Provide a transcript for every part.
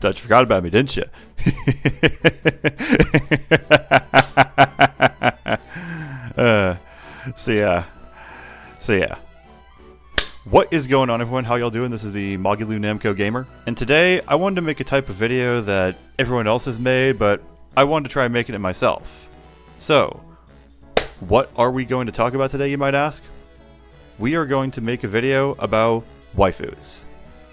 Thought you forgot about me, didn't you? So yeah. What is going on, everyone? How y'all doing? This is the MagilouNamcoGamer, and today I wanted to make a type of video that everyone else has made, but I wanted to try making it myself. So, what are we going to talk about today, you might ask? We are going to make a video about waifus.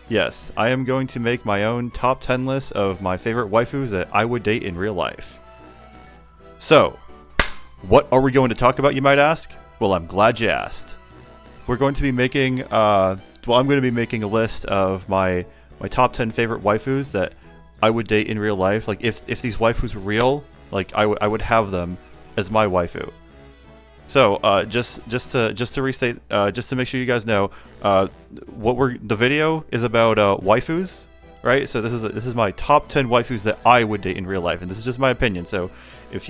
Yes, I am going to make my own top 10 list of my favorite waifus that I would date in real life. So, what are we going to talk about, you might ask? Well, I'm glad you asked. We're going to be making, I'm going to be making a list of my top 10 favorite waifus that I would date in real life. Like, if these waifus were real, like, I would have them as my waifu. So, just to restate, just to make sure you guys know, the video is about waifus, right? So this is my top 10 waifus that I would date in real life, and this is just my opinion. So, if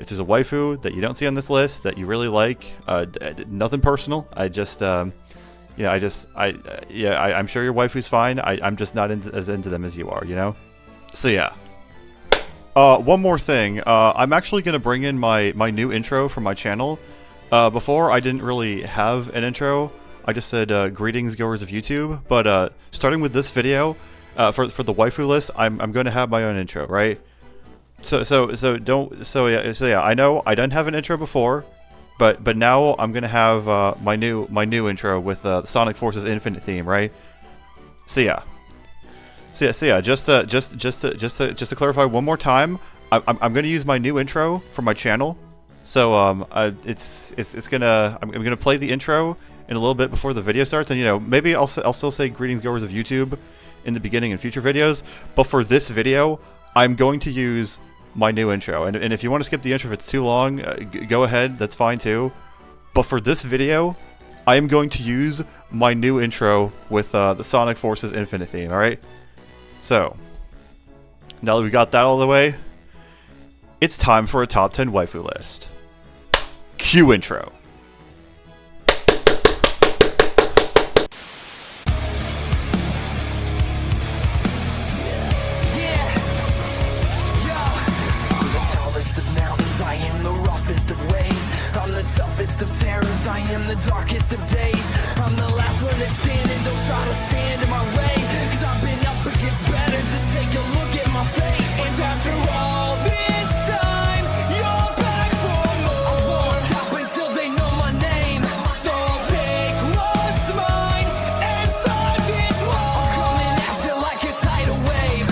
there's a waifu that you don't see on this list that you really like, nothing personal. I'm sure your waifu's fine. I'm just not as into them as you are, you know. So yeah. One more thing. I'm actually gonna bring in my new intro for my channel. Before I didn't really have an intro. I just said greetings, goers of YouTube. But starting with this video, for the waifu list, I'm going to have my own intro, right? So yeah. I know I didn't have an intro before, but now I'm gonna have my new intro with the Sonic Forces Infinite theme, right? So yeah. Just to clarify one more time, I'm gonna use my new intro for my channel. So I'm gonna play the intro in a little bit before the video starts, and you know, maybe I'll still say greetings, goers of YouTube in the beginning in future videos. But for this video, I'm going to use my new intro, and if you want to skip the intro if it's too long, go ahead, that's fine too. But for this video, I am going to use my new intro with the Sonic Forces Infinite theme, alright? So, now that we got that all the way, it's time for a top 10 waifu list. Cue intro. I am the darkest of days. I'm the last one that's standing. Don't try to stand in my way, cause I've been up against better. Just take a look at my face. And after all this time, you're back for more. I won't stop until they know my name. So I'll take what's mine and start this war. I'm coming at you like a tidal wave.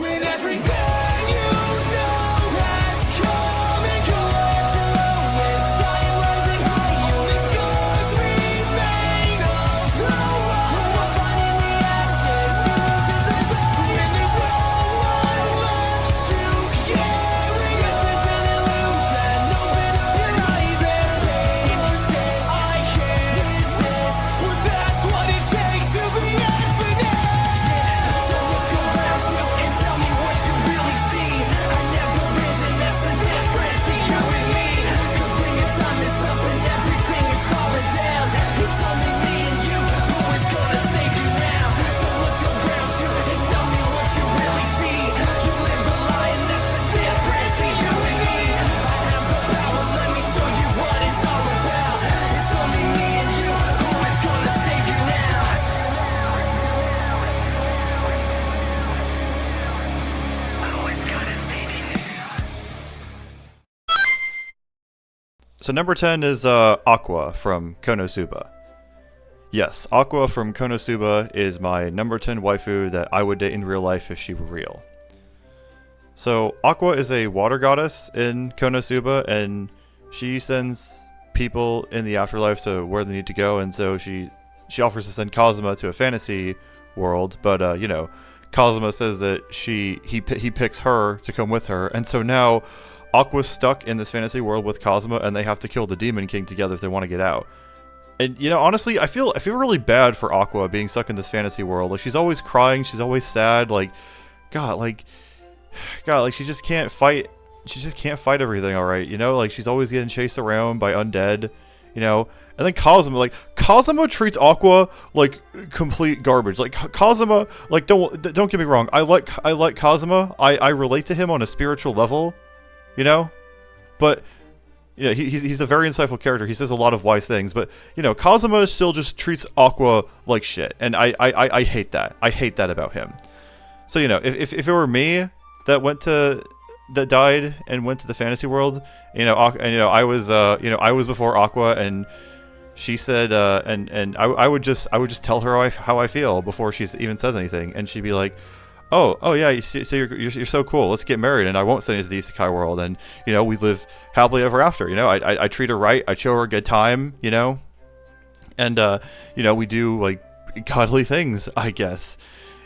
When everything you know has come and collapsed alone with time rising high, only scars remain of the world. We're finding the ashes in the sun, when there's no one left to carry. This is an illusion. Open up your eyes. There's pain persists. I can't resist. Well, that's what it takes to be infinite. So look around you and tell me what you really see. I never end, and that's the difference in you and me. Cause when your time is up and everything is falling down, it's only me and you who is gonna save you now. So look around you and tell me what you really see. You live a lie, and that's the difference in you and me. I have the power, let me show you what it's all about. It's only me and you who is gonna save you now. Who is gonna save you now? So number 10 is Aqua from Konosuba. Yes, Aqua from Konosuba is my number 10 waifu that I would date in real life if she were real. So Aqua is a water goddess in Konosuba, and she sends people in the afterlife to where they need to go, and so she offers to send Kazuma to a fantasy world, but you know, Kazuma says that he picks her to come with her, and so now Aqua's stuck in this fantasy world with Kazuma, and they have to kill the Demon King together if they want to get out. And you know, honestly, I feel really bad for Aqua being stuck in this fantasy world. Like, she's always crying, she's always sad. Like, God, like she just can't fight. She just can't fight everything. All right, you know, like she's always getting chased around by undead, you know. And then Kazuma treats Aqua like complete garbage. Like Kazuma, like don't get me wrong, I like Kazuma. I relate to him on a spiritual level, you know, but yeah, he's a very insightful character. He says a lot of wise things, but you know, Kazuma still just treats Aqua like shit, and I hate that. I hate that about him. So you know, if it were me that died and went to the fantasy world, you know, and you know, I was before Aqua, and she said, and I would just tell her how I feel before she even says anything, and she'd be like, oh yeah, so you're so cool. Let's get married, and I won't send you to the isekai world, and you know, we live happily ever after. You know, I treat her right. I show her a good time. You know, and you know, we do like godly things, I guess.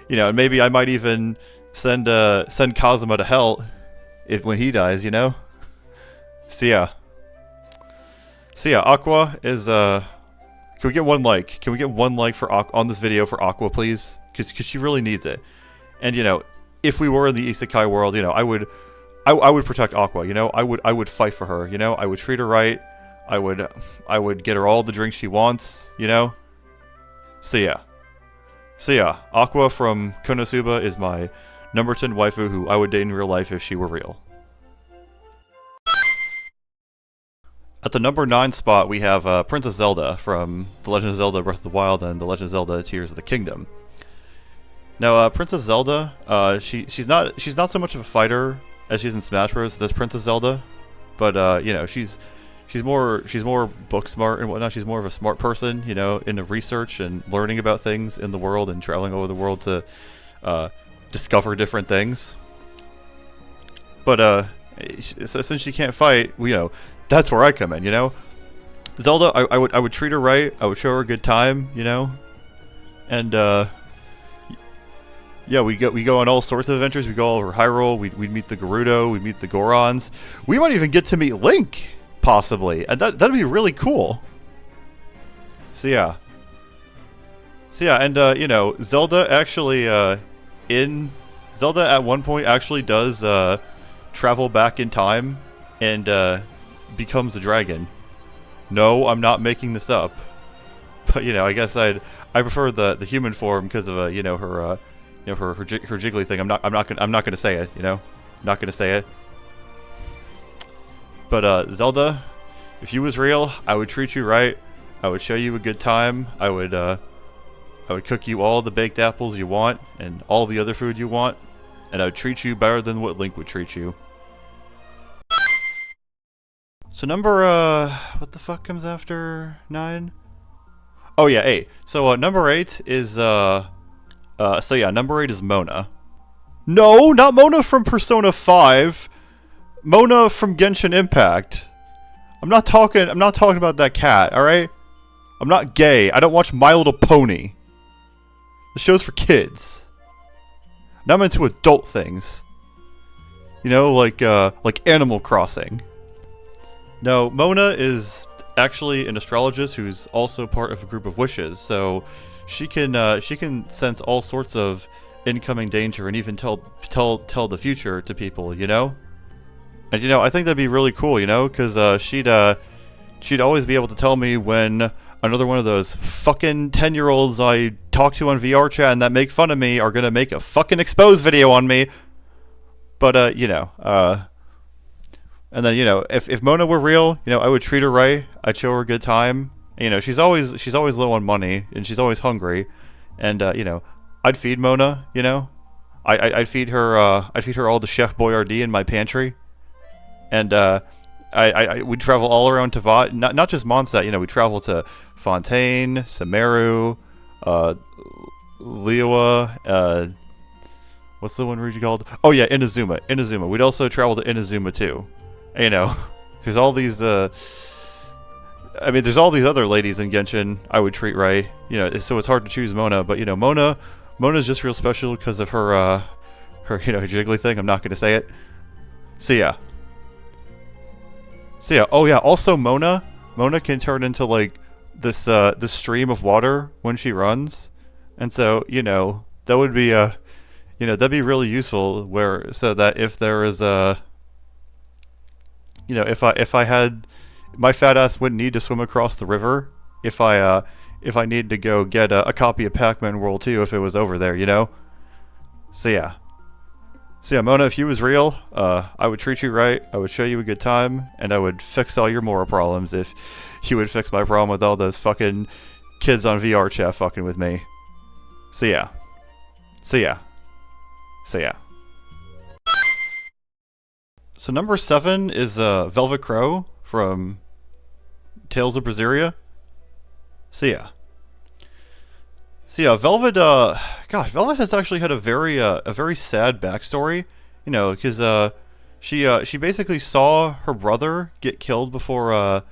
You know, and maybe I might even send Kazuma to hell when he dies. You know. So yeah, Aqua is Can we get one like? Can we get one like for on this video for Aqua, please? Because she really needs it. And you know, if we were in the isekai world, you know, I would protect Aqua. You know, I would fight for her. You know, I would treat her right. I would get her all the drinks she wants. You know. So yeah, Aqua from Konosuba is my number 10 waifu who I would date in real life if she were real. At the number 9 spot, we have Princess Zelda from The Legend of Zelda: Breath of the Wild and The Legend of Zelda: Tears of the Kingdom. Now, Princess Zelda, she's not so much of a fighter as she is in Smash Bros. This Princess Zelda, but you know, she's more book smart and whatnot. She's more of a smart person, you know, into research and learning about things in the world and traveling over the world to discover different things. But since she can't fight, you know, that's where I come in. You know, Zelda, I would treat her right. I would show her a good time, you know, and yeah, we go on all sorts of adventures. We go all over Hyrule. We'd meet the Gerudo. We'd meet the Gorons. We might even get to meet Link, possibly, and that'd be really cool. So yeah, and you know, Zelda actually Zelda at one point actually does travel back in time and becomes a dragon. No, I'm not making this up. But you know, I guess I prefer the human form because of you know, her her jiggly thing. I'm not gonna say it. You know, not gonna say it. But Zelda, if you was real, I would treat you right. I would show you a good time. I would cook you all the baked apples you want and all the other food you want, and I would treat you better than what Link would treat you. So number what the fuck comes after 9? Oh yeah, 8. So number 8 is number 8 is Mona. No, not Mona from Persona 5. Mona from Genshin Impact. I'm not talking about that cat, all right? I'm not gay. I don't watch My Little Pony. The show's for kids. Now I'm into adult things. You know, like Animal Crossing. No, Mona is actually an astrologist who's also part of a group of wishes, so she can sense all sorts of incoming danger and even tell the future to people, you know? And you know, I think that'd be really cool, you know, because she'd always be able to tell me when another one of those fucking 10-year-olds I talk to on VR chat and that make fun of me are gonna make a fucking expose video on me. But you know, and then you know, if Mona were real, you know, I would treat her right. I'd show her a good time. You know, she's always low on money and she's always hungry, and you know, I'd feed Mona. You know, I'd feed her all the Chef Boyardee in my pantry, and we'd travel all around Teyvat, not just Mondstadt. You know, we'd travel to Fontaine, Sumeru, Liyue, what's the one region called? Oh yeah, Inazuma. We'd also travel to Inazuma too. You know, there's all these I mean, there's all these other ladies in Genshin I would treat right. You know, so it's hard to choose Mona, but you know, Mona's just real special because of her you know, her jiggly thing. I'm not gonna say it. So yeah. Oh yeah, also Mona can turn into like this stream of water when she runs. And so, you know, that would be you know, that'd be really useful so that if there is a, you know, if I had my fat ass wouldn't need to swim across the river if I needed to go get a copy of Pac-Man World 2 if it was over there, you know? So yeah. So yeah, Mona, if you was real, I would treat you right, I would show you a good time, and I would fix all your moral problems if you would fix my problem with all those fucking kids on VR chat fucking with me. So yeah. So yeah. So yeah. So number 7 is Velvet Crow from Tales of Berseria. So yeah. So yeah, Velvet, gosh, Velvet has actually had a very sad backstory, you know, because she basically saw her brother get killed before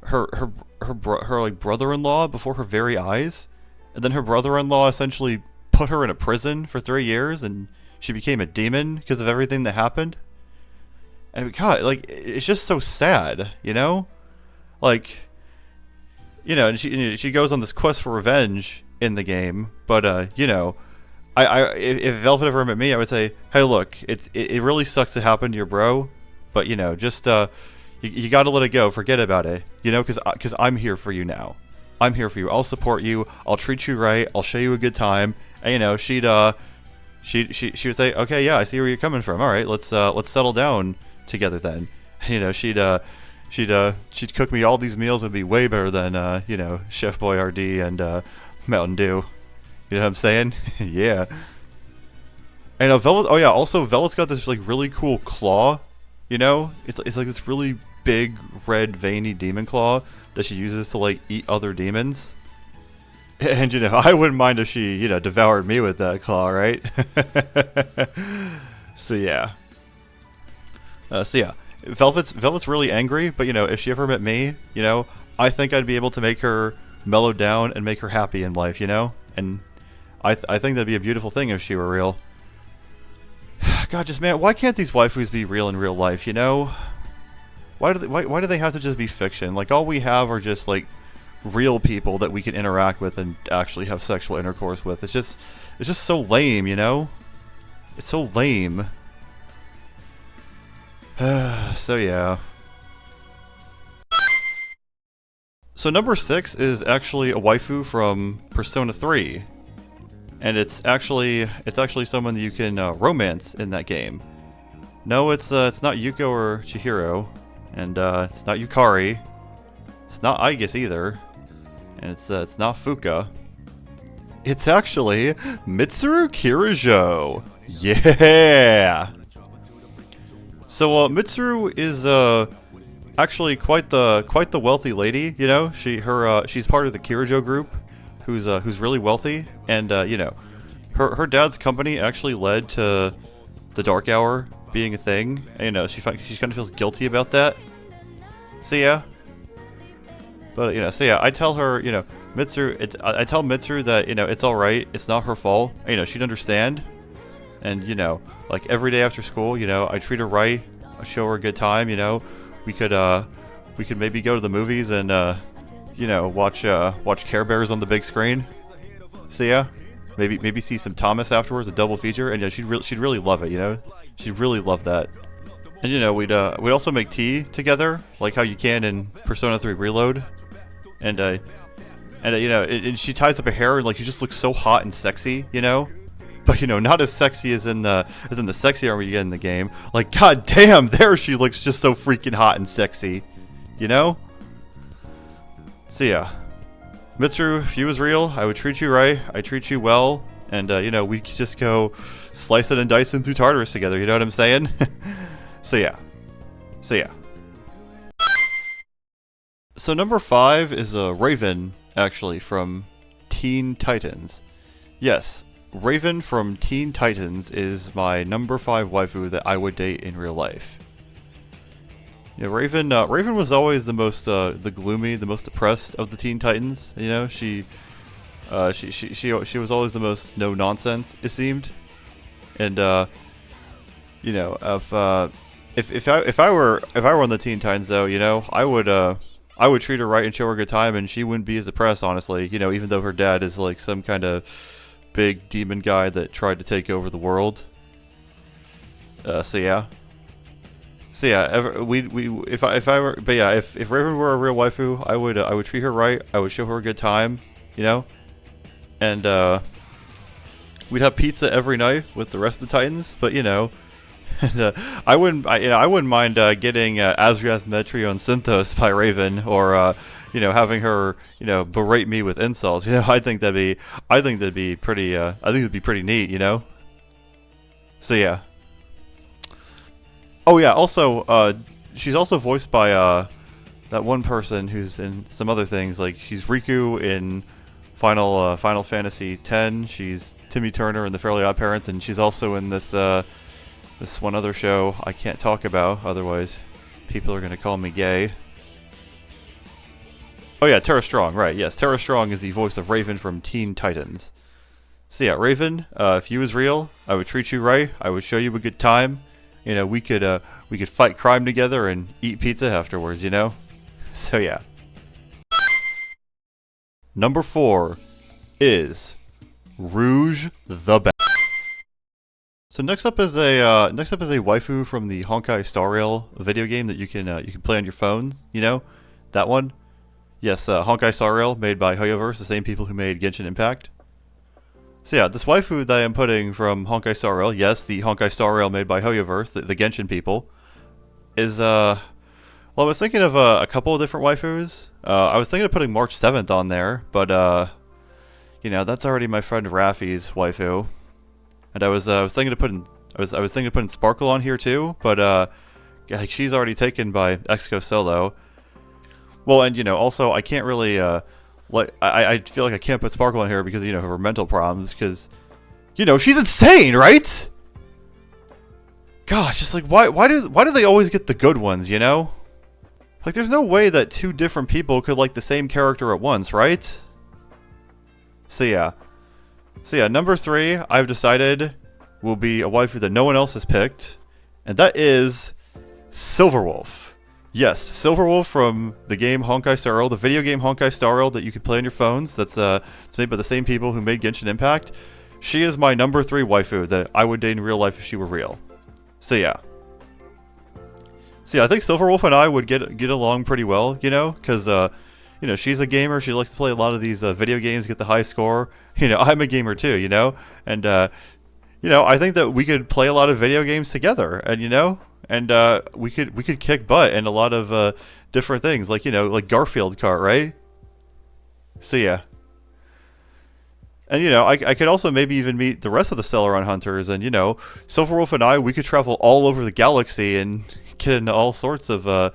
her like brother-in-law before her very eyes, and then her brother-in-law essentially put her in a prison for 3 years, and she became a demon because of everything that happened. And God, like, it's just so sad, you know, like, you know, and she goes on this quest for revenge in the game, but you know, if Velvet ever met me, I would say, hey, look, it really sucks to happen to your bro, but you know, just you got to let it go, forget about it, you know, because I'm here for you now. I'm here for you. I'll support you. I'll treat you right. I'll show you a good time. And you know, she would say, okay, yeah, I see where you're coming from. All right, let's settle down together then. You know, she'd cook me all these meals. Would be way better than you know, Chef Boyardee and Mountain Dew. You know what I'm saying? Yeah. And Velvet. Oh yeah. Also, Velvet's got this like really cool claw. You know, it's like this really big red veiny demon claw that she uses to like eat other demons. And you know, I wouldn't mind if she, you know, devoured me with that claw, right? So yeah. So yeah, Velvet's really angry, but you know, if she ever met me, you know, I think I'd be able to make her mellow down and make her happy in life, you know. And I think that'd be a beautiful thing if she were real. God, just man, why can't these waifus be real in real life? You know, why do they have to just be fiction? Like all we have are just like real people that we can interact with and actually have sexual intercourse with. It's just so lame, you know. It's so lame. So yeah. So number 6 is actually a waifu from Persona 3, and it's actually someone that you can romance in that game. No, it's not Yuko or Chihiro, and it's not Yukari, it's not Aigis either, and it's not Fuka. It's actually Mitsuru Kirijo. Yeah. So Mitsuru is actually quite the wealthy lady, you know. She's part of the Kirijo group, who's really wealthy, and you know, her dad's company actually led to the Dark Hour being a thing. And, you know, she kind of feels guilty about that. So yeah, but you know, so yeah, I tell her, you know, I tell Mitsuru that, you know, it's all right, it's not her fault. You know, she'd understand, and you know, like every day after school, you know, I treat her right, I show her a good time, you know. We could maybe go to the movies and you know, watch Care Bears on the big screen. So yeah, maybe see some Thomas afterwards, a double feature, and yeah, she'd really love it, you know. She'd really love that. And you know, we'd also make tea together, like how you can in Persona 3 Reload. And you know, and she ties up her hair and like she just looks so hot and sexy, you know. But you know, not as sexy as in the sexy armor you get in the game. Like, god damn, there she looks just so freaking hot and sexy, you know? So yeah, Mitsuru, if you was real, I would treat you right, I treat you well, and you know, we could just go slice it and dice it through Tartarus together, you know what I'm saying? So yeah. So number 5 is Raven, actually, from Teen Titans. Yes, Raven from Teen Titans is my number 5 waifu that I would date in real life. You know, Raven was always the most the gloomy, the most depressed of the Teen Titans. You know, she was always the most no nonsense, it seemed. And you know, if I were on the Teen Titans though, you know, I would treat her right and show her a good time, and she wouldn't be as depressed, honestly. You know, even though her dad is like some kind of big demon guy that tried to take over the world. So yeah. So yeah, if I were, but yeah, if Raven were a real waifu, I would treat her right. I would show her a good time, you know, and we'd have pizza every night with the rest of the Titans. But you know, and, I wouldn't mind getting Azriath Metrion Synthos by Raven, or you know, having her, you know, berate me with insults. You know, I think that'd be pretty neat, you know. So yeah. Oh yeah, also, she's also voiced by that one person who's in some other things. Like, she's Riku in Final Fantasy X. She's Timmy Turner in The Fairly Odd Parents, and she's also in this this one other show I can't talk about, otherwise people are gonna call me gay. Oh yeah, Tara Strong, right? Yes, Tara Strong is the voice of Raven from Teen Titans. So yeah, Raven, if you was real, I would treat you right. I would show you a good time. You know, we could fight crime together and eat pizza afterwards, you know? So yeah. Number 4 is Rouge the Bat. So next up is a waifu from the Honkai Star Rail video game that you can play on your phones, you know? That one? Yes, Honkai Star Rail, made by Hoyoverse, the same people who made Genshin Impact. So yeah, this waifu that I am putting from Honkai Star Rail, yes, the Honkai Star Rail made by Hoyoverse, the Genshin people, is, well, I was thinking of a couple of different waifus. I was thinking of putting March 7th on there, but, you know, that's already my friend Raffi's waifu. And I was thinking of putting Sparkle on here too, but, like, she's already taken by Exco Solo. Well, and, you know, also, I can't really, like, I feel like I can't put Sparkle on here because, you know, of her mental problems, because, you know, she's insane, right? Gosh, just like, why do they always get the good ones, you know? Like, there's no way that two different people could like the same character at once, right? So yeah, number 3, I've decided, will be a waifu that no one else has picked, and that is Silverwolf. Yes, Silverwolf from the game Honkai Star Rail, the video game Honkai Star Rail that you can play on your phones. That's it's made by the same people who made Genshin Impact. She is my number 3 waifu that I would date in real life if she were real. So yeah. I think Silverwolf and I would get along pretty well, you know, because you know, she's a gamer. She likes to play a lot of these video games, get the high score. You know, I'm a gamer too, you know, and you know, I think that we could play a lot of video games together, and you know. And we could kick butt in a lot of different things, like, you know, like Garfield Kart, right? So yeah. And you know, I could also maybe even meet the rest of the Celeron Hunters, and you know, Silverwolf and I, we could travel all over the galaxy and get into all sorts of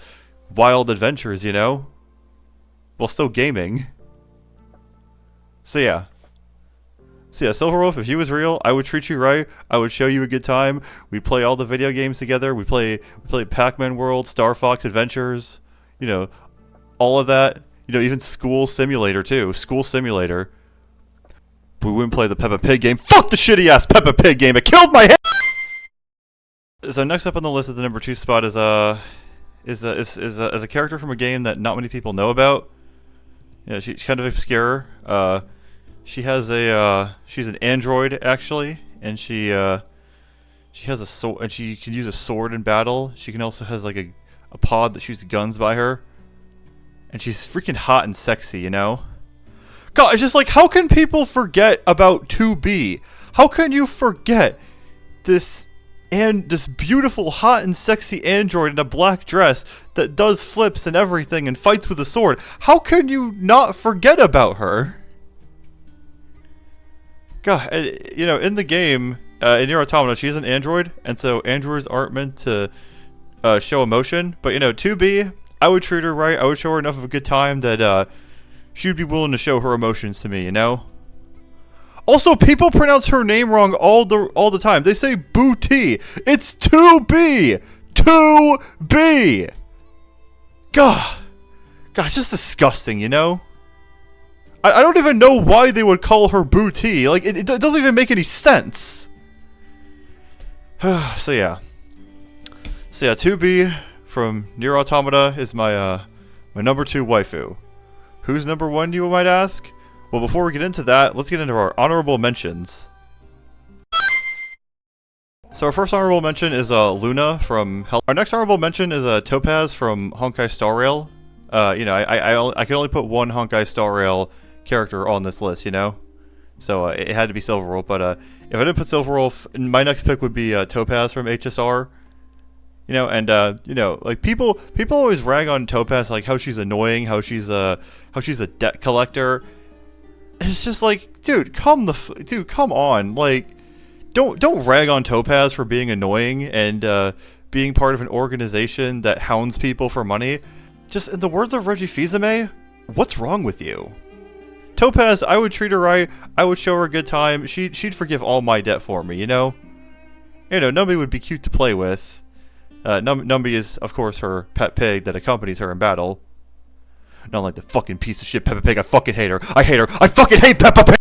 wild adventures, you know, while still gaming. So yeah. Silverwolf, if you was real, I would treat you right. I would show you a good time. We'd play all the video games together. We play Pac-Man World, Star Fox Adventures, you know, all of that. You know, even School Simulator too. School Simulator. But we wouldn't play the Peppa Pig game. Fuck the shitty ass Peppa Pig game. It killed my head. So next up on the list at the number 2 spot is a character from a game that not many people know about. You know, she's kind of obscure. She has she's an android actually, and she has a sword, and she can use a sword in battle. She can also has like a pod that shoots guns by her, and she's freaking hot and sexy, you know. God, it's just like, how can people forget about 2B? How can you forget this beautiful, hot and sexy android in a black dress that does flips and everything and fights with a sword? How can you not forget about her? God, you know, in the game, in NieR Automata, she's an android, and so androids aren't meant to show emotion. But, you know, 2B, I would treat her right. I would show her enough of a good time that she'd be willing to show her emotions to me, you know? Also, people pronounce her name wrong all the time. They say Booty. It's 2B! 2B! God, it's just disgusting, you know? I don't even know why they would call her Booty. Like, it doesn't even make any sense. So yeah, 2B from NieR Automata is my number 2 waifu. Who's number 1, you might ask? Well, before we get into that, let's get into our honorable mentions. So our first honorable mention is Luna from Hell. Our next honorable mention is Topaz from Honkai Star Rail. You know, I can only put one Honkai Star Rail character on this list, you know? So it had to be Silverwolf, but if I didn't put Silverwolf, my next pick would be Topaz from HSR. You know, and you know, like people always rag on Topaz, like how she's annoying, how she's a debt collector. It's just like, dude, come on, like, don't rag on Topaz for being annoying and being part of an organization that hounds people for money. Just in the words of Reggie Fils-Aimé, what's wrong with you? Topaz, I would treat her right. I would show her a good time. She'd forgive all my debt for me, you know? You know, Numby would be cute to play with. Numby is, of course, her pet pig that accompanies her in battle. Not like the fucking piece of shit Peppa Pig. I fucking hate her. I hate her. I fucking hate Peppa Pig!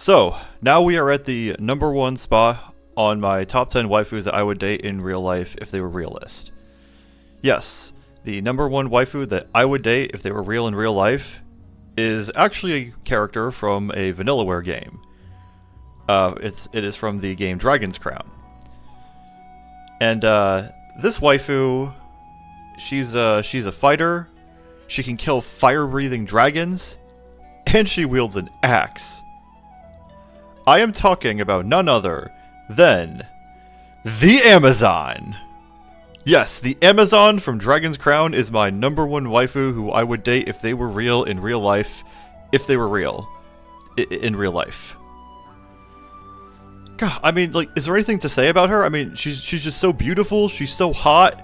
So, now we are at the #1 spot on my top 10 waifus that I would date in real life if they were realist. Yes, the #1 waifu that I would date if they were real in real life is actually a character from a Vanillaware game. It is from the game Dragon's Crown. And this waifu, she's a fighter, she can kill fire-breathing dragons, and she wields an axe. I am talking about none other than the Amazon. Yes, the Amazon from Dragon's Crown is my #1 waifu who I would date if they were real in real life. If they were real. In real life. God, I mean, like, is there anything to say about her? I mean, she's just so beautiful, she's so hot,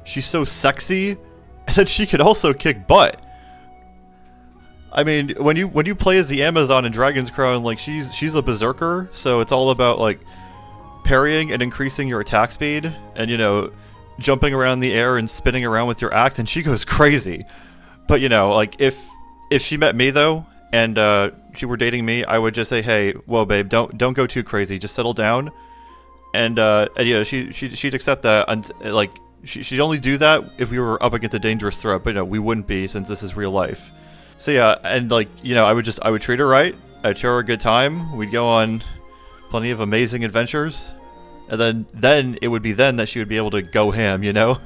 she's so sexy, and then she can also kick butt. I mean, when you play as the Amazon in Dragon's Crown, like, she's a berserker, so it's all about, like, parrying and increasing your attack speed, and, you know, jumping around the air and spinning around with your axe, and she goes crazy. But, you know, like, if she met me, though, and she were dating me, I would just say, hey, whoa, babe, don't go too crazy, just settle down. And you know, she'd accept that, and, like, she'd only do that if we were up against a dangerous threat, but, you know, we wouldn't be, since this is real life. So yeah, and, like, you know, I would treat her right, I'd show her a good time, we'd go on plenty of amazing adventures, and then it would be then that she would be able to go ham, you know?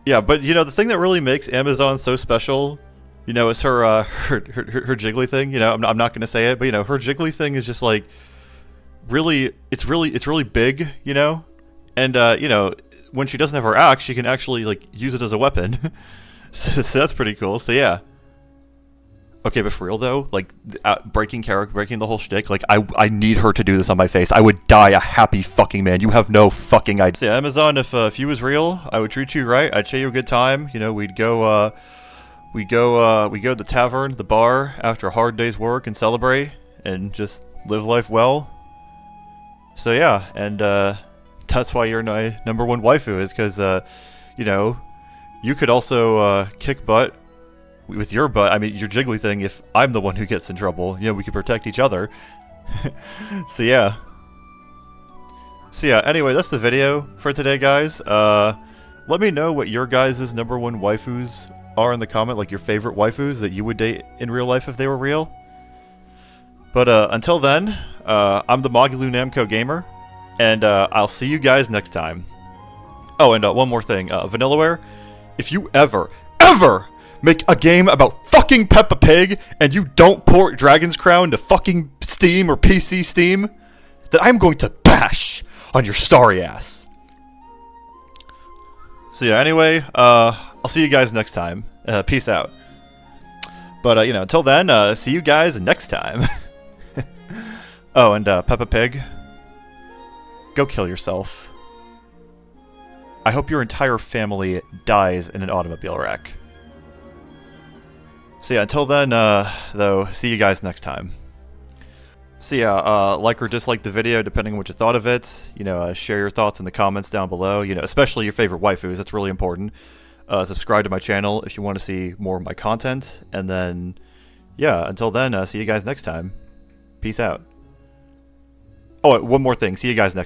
Yeah, but, you know, the thing that really makes Amazon so special, you know, is her jiggly thing, you know, I'm not gonna say it, but, you know, her jiggly thing is just, like, it's really big, you know? And, you know, when she doesn't have her axe, she can actually, like, use it as a weapon. So that's pretty cool. So yeah. Okay, but for real though, like, breaking the whole shtick, like, I need her to do this on my face. I would die a happy fucking man. You have no fucking idea. So yeah, Amazon, if you was real, I would treat you right. I'd show you a good time. You know, we'd go to the tavern, the bar, after a hard day's work and celebrate and just live life well. So yeah, and that's why you're my #1 waifu, is because you know, you could also kick butt with your butt. I mean, your jiggly thing, if I'm the one who gets in trouble. You know, we could protect each other. So yeah. Anyway, that's the video for today, guys. Let me know what your guys' #1 waifus are in the comment, like your favorite waifus that you would date in real life if they were real. But until then, I'm the MagilouNamcoGamer, and I'll see you guys next time. Oh, and one more thing, Vanillaware, if you ever make a game about fucking Peppa Pig and you don't port Dragon's Crown to fucking Steam or PC Steam, then I'm going to bash on your starry ass. So yeah, anyway, I'll see you guys next time. Peace out. But, you know, until then, see you guys next time. Oh, and Peppa Pig, go kill yourself. I hope your entire family dies in an automobile wreck. So yeah, until then, though, see you guys next time. So yeah, like or dislike the video depending on what you thought of it. You know, share your thoughts in the comments down below. You know, especially your favorite waifus. That's really important. Subscribe to my channel if you want to see more of my content. And then, yeah, until then, see you guys next time. Peace out. Oh, one more thing. See you guys next time.